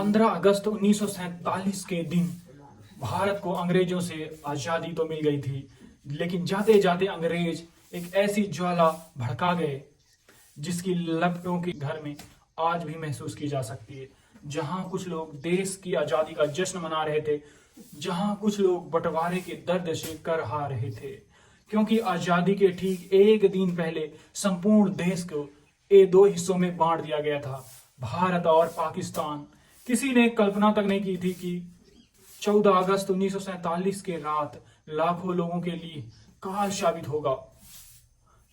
15 अगस्त 1947 के दिन भारत को अंग्रेजों से आजादी तो मिल गई थी, लेकिन जाते जाते अंग्रेज एक ऐसी ज्वाला भड़का गए जिसकी लपटों के घर में आज भी महसूस की जा सकती है। जहां कुछ लोग देश की आजादी का जश्न मना रहे थे, जहां कुछ लोग बंटवारे के दर्द से करहा रहे थे, क्योंकि आजादी के ठीक एक दिन पहले संपूर्ण देश को दो हिस्सों में बांट दिया गया था, भारत और पाकिस्तान। किसी ने कल्पना तक नहीं की थी कि 14 अगस्त 1947 के रात लाखों लोगों के लिए काल साबित होगा।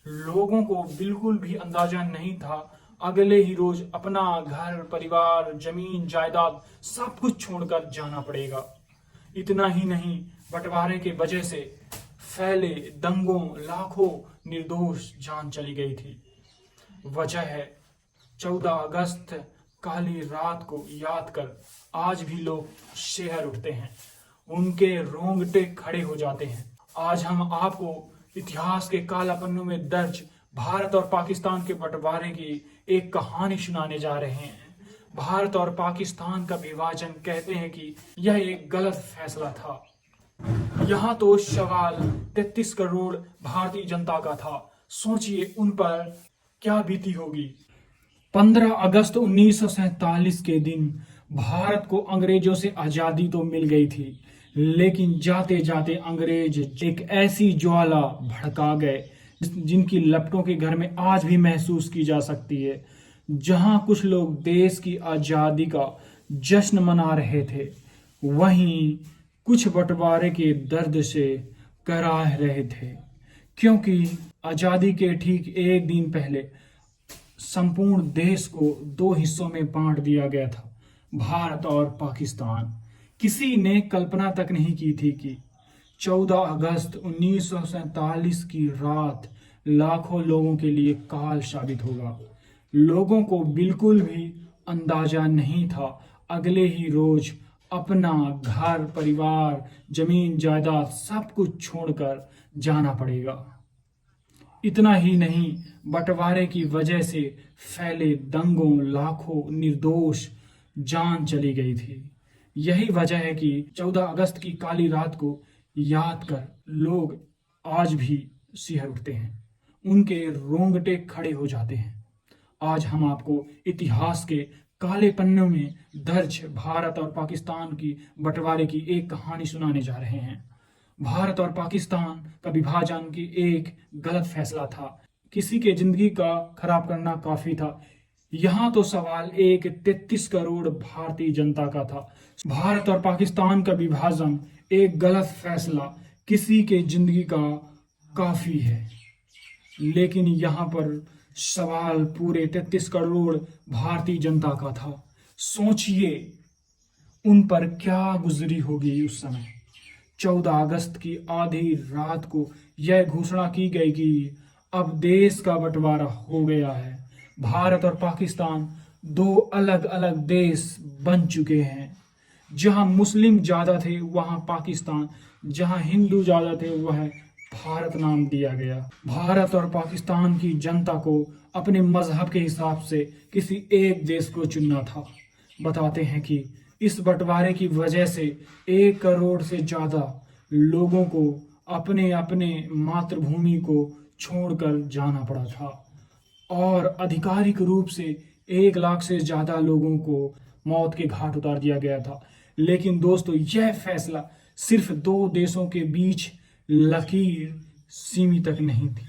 लोगों को बिल्कुल भी अंदाजा नहीं था अगले ही रोज अपना घर, परिवार, जमीन, जायदाद सब कुछ छोड़कर जाना पड़ेगा। इतना ही नहीं, बंटवारे के वजह से फैले दंगों लाखों निर्दोष जान चली गई थी। वजह है 14 अगस्त काली रात को याद कर आज भी लोग शहर उठते हैं, उनके रोंगटे खड़े हो जाते हैं। आज हम आपको इतिहास के काला पन्नों में दर्ज भारत और पाकिस्तान के बंटवारे की एक कहानी सुनाने जा रहे हैं। भारत और पाकिस्तान का विभाजन कहते हैं कि यह एक गलत फैसला था। यहाँ तो सवाल 33 करोड़ भारतीय जनता का था। सोचिए उन पर क्या बीती होगी। 15 अगस्त 1947 के दिन भारत को अंग्रेजों से आजादी तो मिल गई थी, लेकिन जाते जाते अंग्रेज एक ऐसी ज्वाला भड़का गए जिनकी लपटों के घर में आज भी महसूस की जा सकती है। जहां कुछ लोग देश की आजादी का जश्न मना रहे थे, वहीं कुछ बंटवारे के दर्द से कराह रहे थे, क्योंकि आजादी के ठीक एक दिन पहले संपूर्ण देश को दो हिस्सों में बांट दिया गया था, भारत और पाकिस्तान। किसी ने कल्पना तक नहीं की थी कि 14 अगस्त 1947 की रात लाखों लोगों के लिए काल साबित होगा। लोगों को बिल्कुल भी अंदाजा नहीं था अगले ही रोज अपना घर, परिवार, जमीन, जायदाद सब कुछ छोड़कर जाना पड़ेगा। इतना ही नहीं, बंटवारे की वजह से फैले दंगों लाखों निर्दोष जान चली गई थी। यही वजह है कि 14 अगस्त की काली रात को याद कर लोग आज भी सिहर उठते हैं, उनके रोंगटे खड़े हो जाते हैं। आज हम आपको इतिहास के काले पन्नों में दर्ज भारत और पाकिस्तान की बंटवारे की एक कहानी सुनाने जा रहे हैं। भारत और पाकिस्तान का विभाजन की एक गलत फैसला था, किसी के जिंदगी का खराब करना काफी था। यहाँ तो सवाल एक 33 करोड़ भारतीय जनता का था। भारत और पाकिस्तान का विभाजन एक गलत फैसला किसी के जिंदगी का काफी है, लेकिन यहाँ पर सवाल पूरे 33 करोड़ भारतीय जनता का था। सोचिए उन पर क्या गुजरी होगी उस समय। 14 अगस्त की आधी रात को यह घोषणा की गई कि अब देश का बंटवारा हो गया है। भारत और पाकिस्तान दो अलग अलग देश बन चुके हैं। जहां मुस्लिम ज्यादा थे वहां पाकिस्तान, जहां हिंदू ज्यादा थे वह भारत नाम दिया गया। भारत और पाकिस्तान की जनता को अपने मजहब के हिसाब से किसी एक देश को चुनना था। बताते हैं कि इस बंटवारे की वजह से 1 करोड़ से ज्यादा लोगों को अपने अपने मातृभूमि को छोड़कर जाना पड़ा था और आधिकारिक रूप से 1 लाख से ज्यादा लोगों को मौत के घाट उतार दिया गया था। लेकिन दोस्तों, यह फैसला सिर्फ दो देशों के बीच लकीर सीमित तक नहीं थी,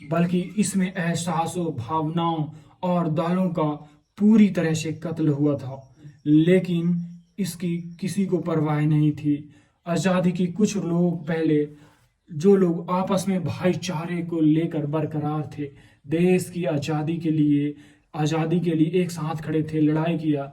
बल्कि इसमें एहसासों, भावनाओं और दालों का पूरी तरह से कत्ल हुआ था। लेकिन इसकी किसी को परवाह नहीं थी। आजादी की कुछ लोग पहले, जो लोग आपस में भाईचारे को लेकर बरकरार थे, देश की आजादी के लिए एक साथ खड़े थे, लड़ाई किया।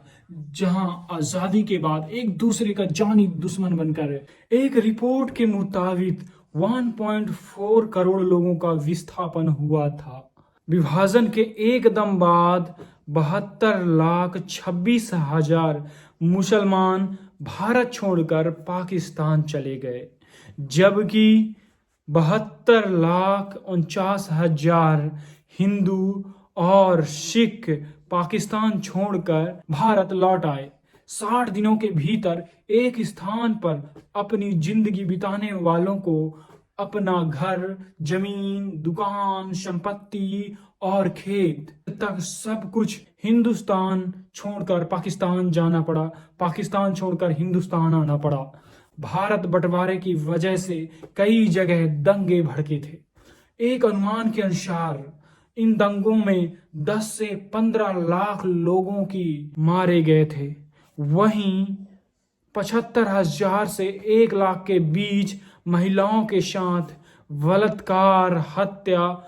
जहां आजादी के बाद एक दूसरे का जानी दुश्मन बनकर एक रिपोर्ट के मुताबिक 1.4 करोड़ लोगों का विस्थापन हुआ था। विभाजन के एकदम बाद 72,26,000 मुसलमान भारत छोड़कर पाकिस्तान चले गए, जबकि 72,49,000 हिंदू और सिख पाकिस्तान छोड़कर भारत लौट आए। 60 दिनों के भीतर एक स्थान पर अपनी जिंदगी बिताने वालों को अपना घर, जमीन, दुकान, संपत्ति और खेत तक सब कुछ हिंदुस्तान छोड़कर पाकिस्तान जाना पड़ा, पाकिस्तान छोड़कर हिंदुस्तान आना पड़ा। भारत बंटवारे की वजह से कई जगह दंगे भड़के थे। एक अनुमान के अनुसार इन दंगों में 10 से 15 लाख लोगों की मारे गए थे। वहीं 75,000 से 1 लाख के बीच महिलाओं के साथ बलात्कार, हत्या,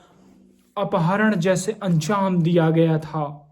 अपहरण जैसे अंजाम दिया गया था।